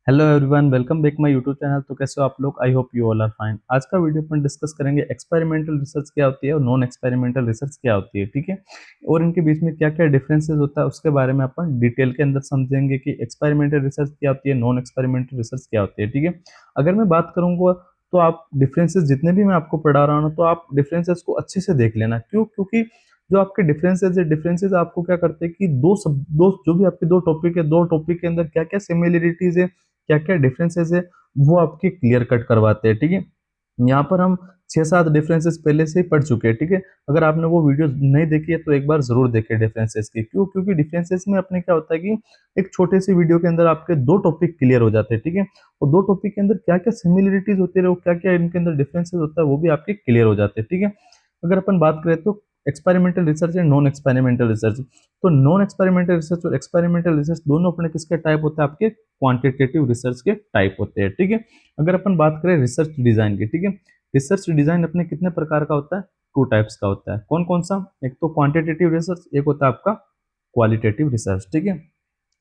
Hello everyone, welcome back my YouTube channel. तो कैसे हो आप लोग? I hope you all are fine. आज का वीडियो अपन डिस्कस करेंगे एक्सपेरिमेंटल रिसर्च क्या होती है और नॉन एक्सपेरिमेंटल रिसर्च क्या होती है, ठीक है। और इनके बीच में क्या क्या डिफरेंसेस होता है उसके बारे में अपन डिटेल के अंदर समझेंगे कि एक्सपेरिमेंटल रिसर्च क्या होती है, नॉन एक्सपेरिमेंटल रिसर्च क्या होती है, ठीक है। अगर मैं बात करूंगा तो आप डिफरेंसेस जितने भी मैं आपको पढ़ा रहा हूँ तो आप डिफरेंसेस को अच्छे से देख लेना। क्यों? क्योंकि जो आपके डिफरेंसेस आपको क्या करते हैं कि दो जो भी आपके दो टॉपिक है, दो टॉपिक के अंदर क्या क्या सिमिलरिटीज है, क्या क्या डिफरेंसेस है, वो आपके क्लियर कट करवाते हैं, ठीक है। यहाँ पर हम 6-7 डिफरेंसेस पहले से ही पढ़ चुके हैं, ठीक है। अगर आपने वो वीडियो नहीं देखी है तो एक बार जरूर देखें डिफरेंसेस की। क्यों? क्योंकि डिफरेंसेस में अपने क्या होता है कि एक छोटे से वीडियो के अंदर आपके दो टॉपिक क्लियर हो जाते हैं, ठीक है। और दो टॉपिक के अंदर क्या क्या सिमिलरिटीज होती है और क्या क्या इनके अंदर डिफरेंसेस होता है वो भी आपके क्लियर हो जाते हैं, ठीक है। अगर अपन बात करें तो experimental research and non experimental research, तो नॉन एक्सपेरिमेंटल रिसर्च और एक्सपेरिमेंटल रिसर्च दोनों अपने किसके टाइप होते हैं? आपके क्वांटिटेटिव रिसर्च के टाइप होते हैं, ठीक है। अगर अपन बात करें रिसर्च डिजाइन की, ठीक है, रिसर्च डिजाइन अपने कितने प्रकार का होता है? टू टाइप्स का होता है। कौन कौन सा? एक तो क्वांटिटेटिव रिसर्च, एक होता है आपका क्वालिटेटिव रिसर्च, ठीक है।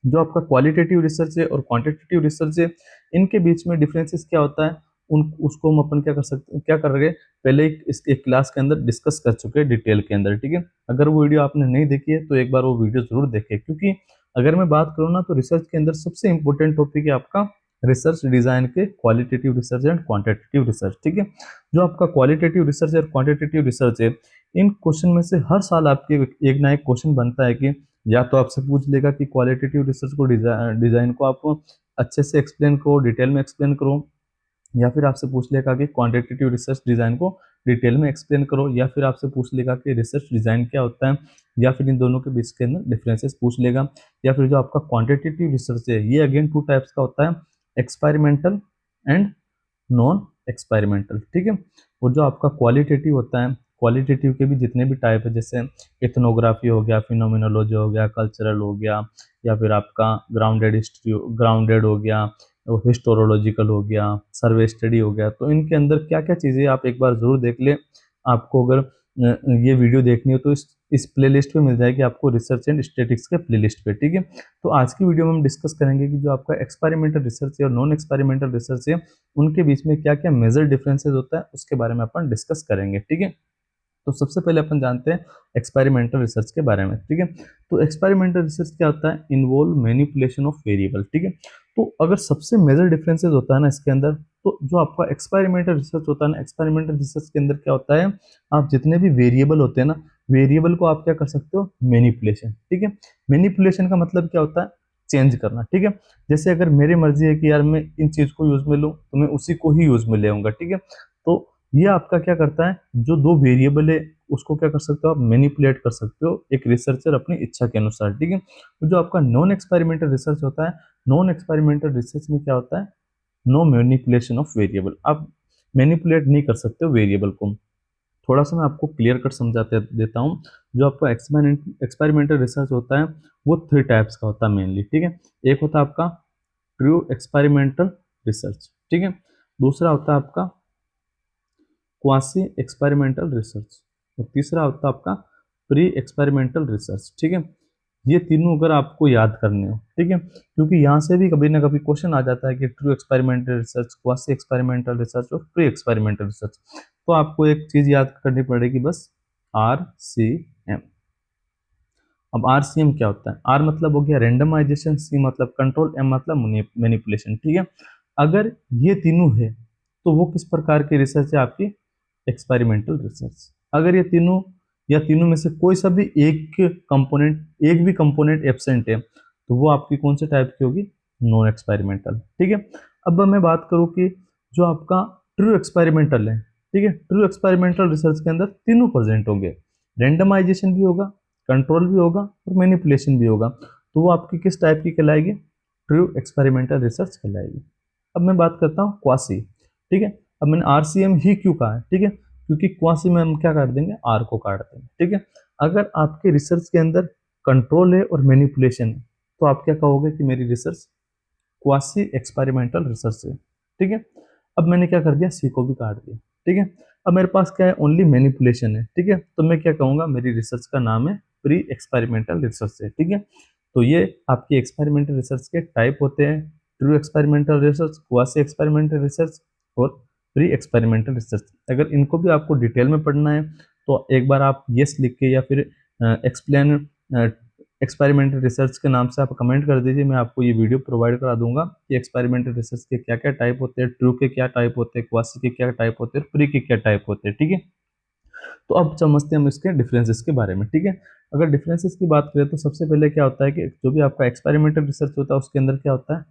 जो आपका क्वालिटेटिव रिसर्च है और क्वांटिटेटिव रिसर्च है, इनके बीच में डिफरेंसेस क्या होता है? उन उसको हम अपन क्या कर सकते, क्या कर रहे हैं, पहले एक क्लास के अंदर डिस्कस कर चुके हैं डिटेल के अंदर, ठीक है। अगर वो वीडियो आपने नहीं देखी है तो एक बार वो वीडियो जरूर देखें। क्योंकि अगर मैं बात करूँ ना तो रिसर्च के अंदर सबसे इंपॉर्टेंट टॉपिक है आपका रिसर्च डिजाइन के qualitative research and quantitative research, ठीक है। जो आपका क्वालिटेटिव रिसर्च और क्वांटिटेटिव रिसर्च है, इन क्वेश्चन में से हर साल आपके एक ना एक क्वेश्चन बनता है कि या तो आपसे पूछ लेगा कि क्वालिटेटिव रिसर्च को डिजाइन को आप अच्छे से एक्सप्लेन करो, डिटेल में एक्सप्लेन करो, या फिर आपसे पूछ लेगा कि क्वांटिटेटिव रिसर्च डिजाइन को डिटेल में एक्सप्लेन करो, या फिर आपसे पूछ लेगा कि रिसर्च डिजाइन क्या होता है, या फिर इन दोनों के बीच के अंदर डिफरेंसेस पूछ लेगा। या फिर जो आपका क्वांटिटेटिव रिसर्च है ये अगेन टू टाइप्स का होता है, एक्सपेरिमेंटल एंड नॉन एक्सपेरिमेंटल, ठीक है। और जो आपका क्वालिटेटिव होता है, क्वालिटेटिव के भी जितने भी टाइप है, जैसे इथनोग्राफी हो गया, फिनोमिनोलॉजी हो गया, कल्चरल हो गया, या फिर आपका ग्राउंडेड हिस्ट्री, ग्राउंडेड हो गया, हिस्टोरोलॉजिकल हो गया, सर्वे स्टडी हो गया, तो इनके अंदर क्या क्या चीज़ें आप एक बार जरूर देख ले। आपको अगर ये वीडियो देखनी हो तो इस प्लेलिस्ट पे मिल जाएगी आपको, रिसर्च एंड स्टेटिक्स के प्लेलिस्ट पे, ठीक है। तो आज की वीडियो में हम डिस्कस करेंगे कि जो आपका एक्सपेरिमेंटल रिसर्च है और नॉन एक्सपेरिमेंटल रिसर्च है, उनके बीच में क्या क्या मेजर डिफरेंसेस होता है उसके बारे में अपन डिस्कस करेंगे, ठीक है। तो सबसे पहले अपन जानते हैं एक्सपेरिमेंटल रिसर्च के बारे में, ठीक है। तो एक्सपेरिमेंटल रिसर्च क्या होता है? इन्वॉल्व मैनिपुलेशन ऑफ वेरिएबल, ठीक है। तो अगर सबसे मेजर डिफरेंसेस होता है ना इसके अंदर, तो जो आपका एक्सपेरिमेंटल रिसर्च होता है ना, एक्सपेरिमेंटल रिसर्च के अंदर क्या होता है, आप जितने भी वेरिएबल होते हैं ना, वेरिएबल को आप क्या कर सकते हो? मैनिपुलेशन, ठीक है। मैनिपुलेशन का मतलब क्या होता है? चेंज करना, ठीक है। जैसे अगर मेरी मर्जी है कि यार मैं इन चीज को यूज में लूँ तो मैं उसी को ही यूज में ले आऊंगा, ठीक है। तो ये आपका क्या करता है, जो दो वेरिएबल है उसको क्या कर सकते हो आप? मैनिपुलेट कर सकते हो एक रिसर्चर अपनी इच्छा के अनुसार, ठीक है। तो जो आपका नॉन एक्सपेरिमेंटल रिसर्च होता है, नॉन एक्सपेरिमेंटल रिसर्च में क्या होता है? नो मैनिपुलेशन ऑफ वेरिएबल, आप मैनिपुलेट नहीं कर सकते हो वेरिएबल को। थोड़ा सा मैं आपको क्लियर कट समझाते देता हूँ। जो आपका एक्सपेरिमेंटल रिसर्च होता है वो 3 टाइप्स का होता है मेनली, ठीक है। एक होता है आपका ट्रू एक्सपेरिमेंटल रिसर्च, ठीक है। दूसरा होता है आपका क्वासी एक्सपेरिमेंटल रिसर्च, और तीसरा होता है आपका प्री एक्सपेरिमेंटल रिसर्च, ठीक है। ये तीनों अगर आपको याद करने हो, ठीक है, क्योंकि यहाँ से भी कभी ना कभी क्वेश्चन आ जाता है कि true experimental research, quasi experimental research और प्री एक्सपेरिमेंटल रिसर्च। तो आपको एक चीज याद करनी पड़ेगी बस, RCM। अब RCM क्या होता है? R मतलब हो गया रेंडमाइजेशन, C मतलब कंट्रोल, M मतलब मैनिपुलेशन, ठीक है। अगर ये तीनों है तो वो किस प्रकार की रिसर्च है? आपकी एक्सपेरिमेंटल रिसर्च। अगर ये तीनों या तीनों में से कोई सा भी एक भी कंपोनेंट एब्सेंट है तो वो आपकी कौन से टाइप की होगी? नॉन एक्सपेरिमेंटल, ठीक है। अब मैं बात करूं कि जो आपका ट्रू एक्सपेरिमेंटल है, ठीक है, ट्रू एक्सपेरिमेंटल रिसर्च के अंदर तीनों प्रेजेंट होंगे, रेंडमाइजेशन भी होगा, कंट्रोल भी होगा और मैनिपुलेशन भी होगा। तो वो आपकी किस टाइप की कहलाएगी? ट्रू एक्सपेरिमेंटल रिसर्च कहलाएगी। अब मैं बात करता हूँ क्वासी, ठीक है। अब मैंने RCM ही क्यों कहा है, ठीक है, क्योंकि क्वासी में हम क्या काट देंगे? R को काट देंगे, ठीक है। अगर आपके रिसर्च के अंदर कंट्रोल है और मैनिपुलेशन है तो आप क्या कहोगे कि मेरी रिसर्च क्वासी एक्सपेरिमेंटल रिसर्च है, ठीक है। अब मैंने क्या कर दिया? C को भी काट दिया, ठीक है। अब मेरे पास क्या है? ओनली मैनिपुलेशन है, ठीक है। तो मैं क्या कहूंगा? मेरी रिसर्च का नाम है प्री एक्सपेरिमेंटल रिसर्च है, ठीक है। तो ये आपकी एक्सपेरिमेंटल रिसर्च के टाइप होते हैं, true experimental research, quasi experimental research और प्री एक्सपेरिमेंटल रिसर्च। अगर इनको भी आपको डिटेल में पढ़ना है तो एक बार आप यस लिख के या फिर एक्सप्लेन एक्सपेरिमेंटल रिसर्च के नाम से आप कमेंट कर दीजिए, मैं आपको ये वीडियो प्रोवाइड करा दूंगा कि एक्सपेरिमेंटल रिसर्च के क्या क्या टाइप होते हैं, ट्रू के क्या टाइप होते हैं, क्वासी के क्या टाइप होते हैं, प्री के क्या टाइप होते हैं। ठीक है, तो अब समझते हैं हम इसके डिफरेंसेस के बारे में। ठीक है, अगर डिफरेंसेस की बात करें तो सबसे पहले क्या होता है कि जो भी आपका एक्सपेरिमेंटल रिसर्च होता है उसके अंदर क्या होता है,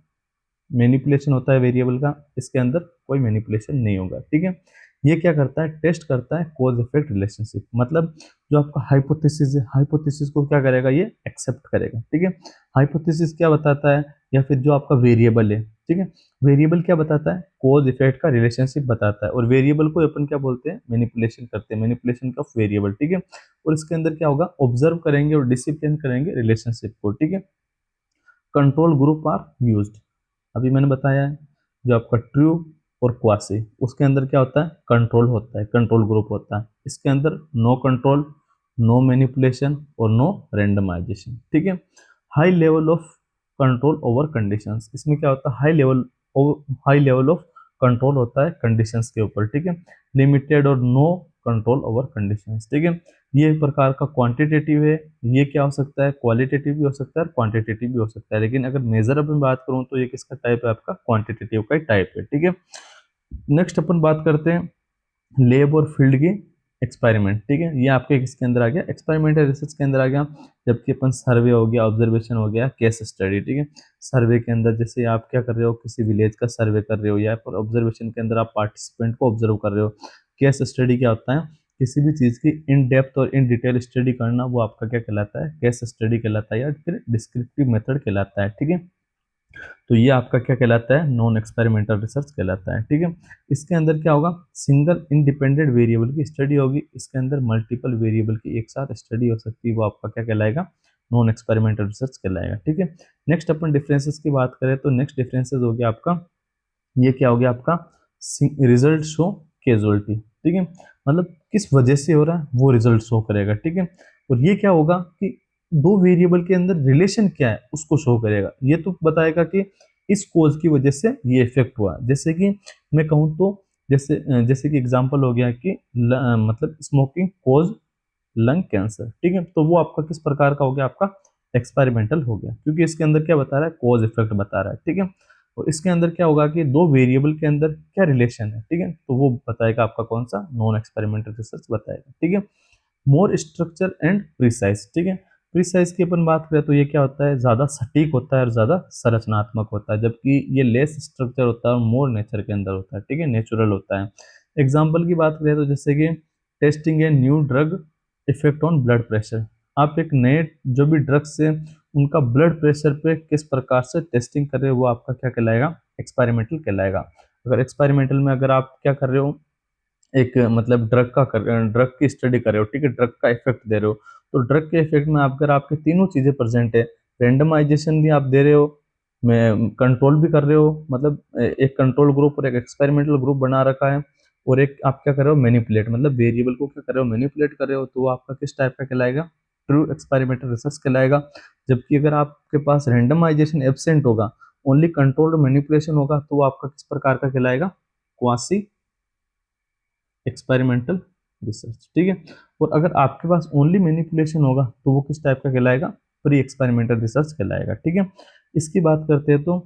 मैनिपुलेशन होता है वेरिएबल का, इसके अंदर कोई मैनिपुलेशन नहीं होगा। ठीक है, ये क्या करता है, टेस्ट करता है कॉज इफेक्ट रिलेशनशिप, मतलब जो आपका हाइपोथेसिस है, हाइपोथेसिस को क्या करेगा, ये एक्सेप्ट करेगा। ठीक है, हाइपोथेसिस क्या बताता है, या फिर जो आपका वेरिएबल है, ठीक है, वेरिएबल क्या बताता है, कॉज इफेक्ट का रिलेशनशिप बताता है, और वेरिएबल को अपन क्या बोलते हैं, मैनिपुलेशन करते हैं, मैनिपुलेशन ऑफ वेरिएबल। ठीक है, और इसके अंदर क्या होगा, ऑब्जर्व करेंगे और डिसिप्लिन करेंगे रिलेशनशिप को। ठीक है, कंट्रोल ग्रुप आर यूज्ड, अभी मैंने बताया है, जो आपका ट्रू और क्वासी उसके अंदर क्या होता है, कंट्रोल होता है, कंट्रोल ग्रुप होता है, इसके अंदर नो कंट्रोल, नो मैनिपुलेशन और नो रैंडमाइजेशन। ठीक है, high level of control over conditions, इसमें क्या होता है, हाई लेवल ऑफ कंट्रोल होता है कंडीशंस के ऊपर। ठीक है, लिमिटेड और नो कंट्रोल ओवर कंडीशंस। ठीक है, ये एक प्रकार का क्वांटिटेटिव है, ये क्या हो सकता है, क्वालिटेटिव भी हो सकता है और क्वांटिटेटिव भी हो सकता है, लेकिन अगर मेजर अपन बात करूं तो ये किसका टाइप है, आपका क्वांटिटेटिव का ही टाइप है। ठीक है, नेक्स्ट अपन बात करते हैं लैब और फील्ड की एक्सपेरिमेंट। ठीक है, ये आपके किसके अंदर आ गया, एक्सपेरिमेंटल रिसर्च के अंदर आ गया, जबकि अपन सर्वे हो गया, ऑब्जर्वेशन हो गया, केस स्टडी। ठीक है, सर्वे के अंदर जैसे आप क्या कर रहे हो, किसी विलेज का सर्वे कर रहे हो, या फिर ऑब्जर्वेशन के अंदर आप पार्टिसिपेंट को ऑब्जर्व कर रहे हो। केस स्टडी क्या होता है, किसी भी चीज़ की इन डेप्थ और इन डिटेल स्टडी करना, वो आपका क्या कहलाता है, केस स्टडी कहलाता है, या फिर डिस्क्रिप्टिव मेथड कहलाता है। ठीक है, तो ये आपका क्या कहलाता है, नॉन एक्सपेरिमेंटल रिसर्च कहलाता है। ठीक है, इसके अंदर क्या होगा, सिंगल इंडिपेंडेंट वेरिएबल की स्टडी होगी, इसके अंदर मल्टीपल वेरिएबल की एक साथ स्टडी हो सकती है, वो आपका क्या कहलाएगा, नॉन एक्सपेरिमेंटल रिसर्च कहलाएगा। ठीक है, नेक्स्ट अपन डिफरेंसेस की बात करें तो नेक्स्ट डिफरेंसेस हो गया आपका, ये क्या हो गया आपका, रिजल्ट शो कैजुअलिटी। ठीक है, मतलब किस वजह से हो रहा है वो रिजल्ट शो करेगा। ठीक है, और ये क्या होगा कि दो वेरिएबल के अंदर रिलेशन क्या है उसको शो करेगा, ये तो बताएगा कि इस कोज की वजह से ये इफेक्ट हुआ। जैसे कि मैं कहूँ तो जैसे कि एग्जांपल हो गया कि मतलब स्मोकिंग कोज लंग कैंसर। ठीक है, तो वो आपका किस प्रकार का हो गया, आपका एक्सपेरिमेंटल हो गया, क्योंकि इसके अंदर क्या बता रहा है, कॉज इफेक्ट बता रहा है। ठीक है, और इसके अंदर क्या होगा कि दो वेरिएबल के अंदर क्या रिलेशन है। ठीक है, तो वो बताएगा आपका कौन सा, नॉन एक्सपेरिमेंटल रिसर्च बताएगा। ठीक है, मोर स्ट्रक्चर एंड प्रिसाइज। ठीक है, प्रिसाइज की अपन बात करें तो ये क्या होता है, ज्यादा सटीक होता है और ज्यादा संरचनात्मक होता है, जबकि ये लेस स्ट्रक्चर होता है और मोर नेचर के अंदर होता है। ठीक है, नेचुरल होता है। एग्जाम्पल की बात करें तो जैसे कि tasting a new drug effect on blood pressure, आप एक नए जो भी ड्रग्स से उनका ब्लड प्रेशर पे किस प्रकार से टेस्टिंग कर रहे हो, वो आपका क्या कहलाएगा, एक्सपेरिमेंटल कहलाएगा। अगर एक्सपेरिमेंटल में अगर आप क्या कर रहे हो, एक मतलब ड्रग की स्टडी कर रहे हो, ठीक है, ड्रग का इफेक्ट दे रहे हो, तो ड्रग के इफेक्ट में अगर आपके तीनों चीजें प्रेजेंट है, रेंडमाइजेशन भी आप दे रहे हो, में कंट्रोल भी कर रहे हो, मतलब एक कंट्रोल ग्रुप और एक एक्सपेरिमेंटल ग्रुप बना रखा है, और एक आप क्या कर रहे हो, मैनिपुलेट, मतलब वेरिएबल को क्या कर रहे हो, मैनिपुलेट कर रहे हो, तो वो आपका किस टाइप का कहलाएगा, ट्रू एक्सपेरिमेंटल रिसर्च कहलाएगा। जबकि अगर आपके पास रेंडमाइजेशन एब्सेंट होगा, ओनली कंट्रोल्ड मैनिपुलेशन होगा, तो वो आपका किस प्रकार का कहलाएगा, क्वासी एक्सपेरिमेंटल रिसर्च। ठीक है, और अगर आपके पास ओनली मैनिपुलेशन होगा तो वो किस टाइप का कहलाएगा, प्री एक्सपेरिमेंटल रिसर्च कहलाएगा। ठीक है, इसकी बात करते हैं तो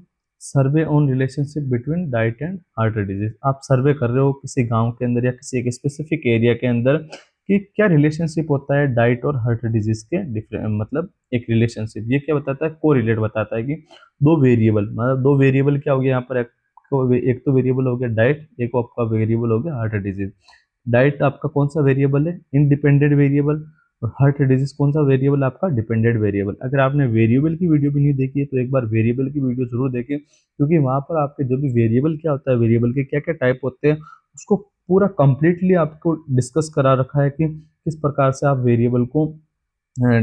सर्वे on relationship between diet and heart disease, आप सर्वे कर रहे हो किसी गांव के अंदर या किसी एक स्पेसिफिक एरिया के अंदर कि क्या रिलेशनशिप होता है डाइट और हार्ट डिजीज के, डिफरेंट मतलब एक रिलेशनशिप, ये क्या बताता है, को रिलेट बताता है कि दो वेरिएबल, मतलब दो वेरिएबल क्या हो गया यहाँ पर, एक तो वेरिएबल हो गया डाइट, एक आपका वेरिएबल हो गया हार्ट डिजीज। डाइट आपका कौन सा वेरिएबल है, इंडिपेंडेंट वेरिएबल, और हार्ट डिजीज कौन सा वेरिएबल, आपका डिपेंडेंट वेरिएबल। अगर आपने वेरिएबल की वीडियो भी नहीं देखी है तो एक बार वेरिएबल की वीडियो जरूर देखें, क्योंकि वहां पर आपके जो भी वेरिएबल क्या होता है, वेरिएबल के क्या क्या टाइप होते हैं, उसको पूरा कंप्लीटली आपको डिस्कस करा रखा है कि किस प्रकार से आप वेरिएबल को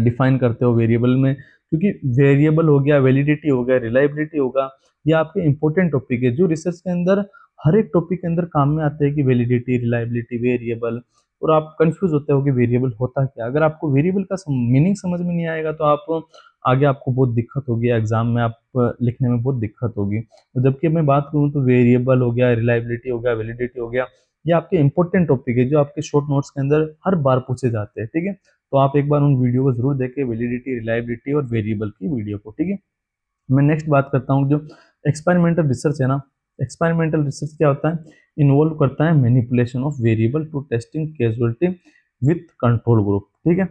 डिफाइन करते हो वेरिएबल में, क्योंकि वेरिएबल हो गया, वैलिडिटी हो गया, रिलायबिलिटी होगा, ये आपके इंपॉर्टेंट टॉपिक है जो रिसर्च के अंदर हर एक टॉपिक के अंदर काम में आते हैं, कि वैलिडिटी, रिलायबिलिटी, वेरिएबल, और आप कंफ्यूज होते हो कि वेरिएबल होता क्या। अगर आपको वेरिएबल का मीनिंग समझ में नहीं आएगा तो आप आगे आपको बहुत दिक्कत होगी, एग्जाम में आप लिखने में बहुत दिक्कत होगी। और जबकि मैं बात करूँ तो वेरिएबल हो गया, रिलायबिलिटी हो गया, वैलिडिटी हो गया, ये आपके इंपॉर्टेंट टॉपिक है जो आपके शॉर्ट नोट्स के अंदर हर बार पूछे जाते हैं, ठीक है। तो आप एक बार उन वीडियो को जरूर देखें, वैलिडिटी, रिलायबिलिटी और वेरिएबल की वीडियो को, ठीक है। मैं नेक्स्ट बात करता हूँ जो एक्सपेरिमेंटल रिसर्च है ना, एक्सपेरिमेंटल रिसर्च क्या होता है, इन्वॉल्व करता है manipulation of variable to testing causality with control group, ठीक है,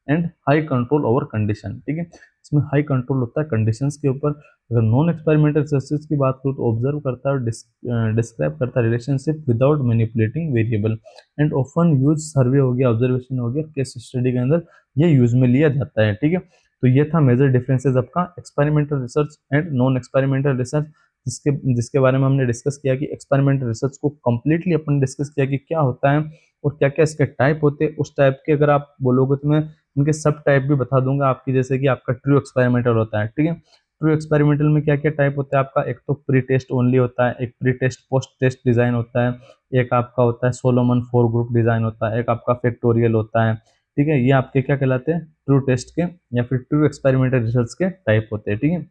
and high control over condition, ठीक है। इसमें हाई कंट्रोल होता है कंडीशंस के ऊपर। अगर नॉन एक्सपेरिमेंटल रिसर्च की बात करूँ तो ऑब्जर्व करता है और डिस्क्राइब करता है relationship without manipulating variable, and often use survey हो गया, ऑब्जर्वेशन हो गया, केस स्टडी के अंदर ये यूज में लिया जाता है, ठीक है। तो ये था मेजर डिफरेंसेस आपका experimental research and non experimental research, जिसके जिसके बारे में हमने डिस्कस किया कि एक्सपेरिमेंटल रिसर्च को कंप्लीटली अपन डिस्कस किया कि क्या होता है और क्या क्या इसके टाइप होते हैं। उस टाइप के अगर आप बोलोगे तो मैं इनके सब टाइप भी बता दूंगा आपकी, जैसे कि आपका ट्रू एक्सपेरिमेंटल होता है, ठीक है। ट्रू एक्सपेरिमेंटल में क्या क्या टाइप होता है आपका, एक तो प्री टेस्ट ओनली होता है, एक pre test post test design होता है, एक आपका होता है सोलोमन फोर ग्रुप डिजाइन होता है, एक आपका फैक्टोरियल होता है, ठीक है। ये आपके क्या कहलाते हैं, ट्रू टेस्ट के या फिर ट्रू एक्सपेरिमेंटल रिसर्च के टाइप होते हैं, ठीक है।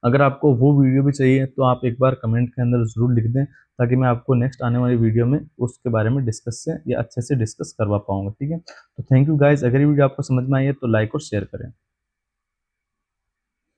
अगर आपको वो वीडियो भी चाहिए तो आप एक बार कमेंट के अंदर ज़रूर लिख दें, ताकि मैं आपको नेक्स्ट आने वाली वीडियो में उसके बारे में डिस्कस से या अच्छे से डिस्कस करवा पाऊंगा, ठीक है। तो थैंक यू गाइज, अगर ये वीडियो आपको समझ में आई है तो लाइक और शेयर करें।